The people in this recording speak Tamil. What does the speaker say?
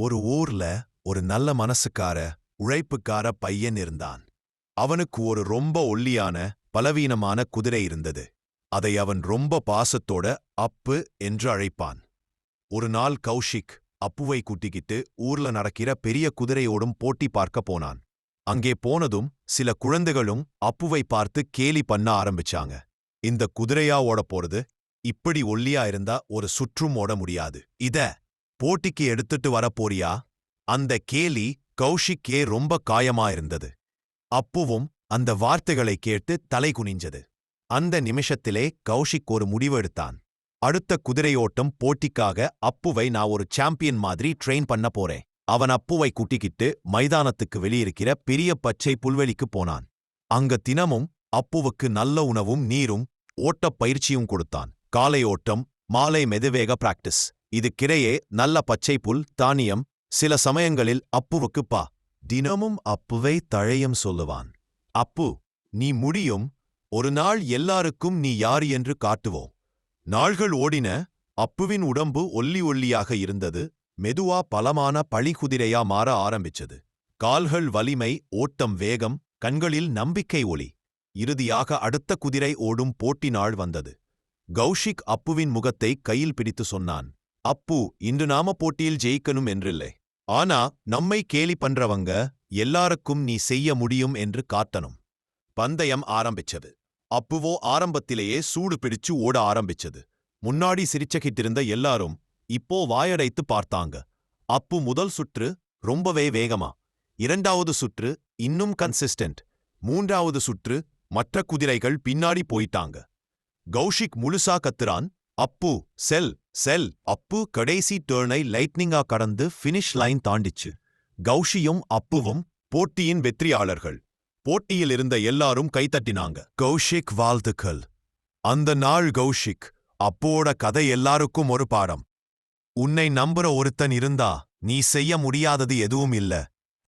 ஒரு ஊர்ல ஒரு நல்ல மனசுக்கார உழைப்புக்கார பையன் இருந்தான். அவனுக்கு ஒரு ரொம்ப ஒல்லியான பலவீனமான குதிரை இருந்தது. அதை அவன் ரொம்ப பாசத்தோட அப்பு என்று அழைப்பான். ஒரு நாள் கௌஷிக் அப்புவை கூட்டிக்கிட்டு ஊர்ல நடக்கிற பெரிய குதிரையோடும் போட்டி பார்க்க போனான். அங்கே போனதும் சில குழந்தைகளும் அப்புவை பார்த்து கேலி பண்ண ஆரம்பிச்சாங்க. இந்த குதிரையா ஓட போறது, இப்படி ஒல்லியா இருந்தா ஒரு சுற்றும் ஓட முடியாது. இத போட்டிக்கு எடுத்துட்டு வரப்போறியா? அந்த கேலி கௌஷிக்கே ரொம்ப காயமா இருந்தது. அப்புவும் அந்த வார்த்தைகளை கேட்டு தலை குனிஞ்சது. அந்த நிமிஷத்திலே கௌஷிக் ஒரு முடிவு எடுத்தான். அடுத்த குதிரையோட்டம் போட்டிக்காக அப்புவை நான் ஒரு சாம்பியன் மாதிரி ட்ரெயின் பண்ண போறேன். அவன் அப்புவை கூட்டிக்கிட்டு மைதானத்துக்கு வெளியிருக்கிற பெரிய பச்சை புல்வெளிக்கு போனான். அங்க தினமும் அப்புவுக்கு நல்ல உணவும் நீரும் ஓட்டப் பயிற்சியும் கொடுத்தான். காலை ஓட்டம், மாலை மெதுவேக பிராக்டிஸ். இதுக்கிடையே நல்ல பச்சை புல், தானியம், சில சமயங்களில் அப்புவுக்கு தினமும் அப்புவை தழையம் சொல்லுவான். அப்பு, நீ முடியும், ஒரு நாள் எல்லாருக்கும் நீ யார் என்று காட்டுவோம். நாள்கள் ஓடின. அப்புவின் உடம்பு ஒல்லி ஒல்லியாக இருந்தது. மெதுவா பலமான பழிக்குதிரையா மாற ஆரம்பிச்சது. கால்கள் வலிமை, ஓட்டம் வேகம், கண்களில் நம்பிக்கை ஒளி. இறுதியாக அடுத்த குதிரை ஓடும் போட்டி நாள் வந்தது. கௌஷிக் அப்புவின் முகத்தை கையில் பிடித்து சொன்னான், அப்பு, இன்று நாம போட்டியில் ஜெயிக்கணும் என்றில்லை. ஆனா நம்மை கேலி பண்றவங்க எல்லாருக்கும் நீ செய்ய முடியும் என்று காட்டணும். பந்தயம் ஆரம்பிச்சது. அப்புவோ ஆரம்பத்திலேயே சூடு பிடிச்சு ஓட ஆரம்பிச்சது. முன்னாடி சிரிச்சகிட்டிருந்த எல்லாரும் இப்போ வாயடைத்து பார்த்தாங்க. அப்பு முதல் சுற்று ரொம்பவே வேகமா, இரண்டாவது சுற்று இன்னும் கன்சிஸ்டன்ட், மூன்றாவது சுற்று மற்ற குதிரைகள் பின்னாடி போயிட்டாங்க. கௌஷிக் முழுசா கத்துறான், அப்பு செல் செல். அப்பு கடைசி டர்னை லைட்னிங்கா கடந்து ஃபினிஷ் லைன் தாண்டிச்சு. கௌஷியும் அப்புவும் போட்டியின் வெற்றியாளர்கள். போட்டியில் இருந்த எல்லாரும் கைத்தட்டினாங்க. கௌஷிக் வாழ்த்துக்கள். அந்த நாள் கௌஷிக் அப்போட கதை எல்லாருக்கும் ஒரு பாடம். உன்னை நம்புற ஒருத்தன் இருந்தா நீ செய்ய முடியாதது எதுவும் இல்ல.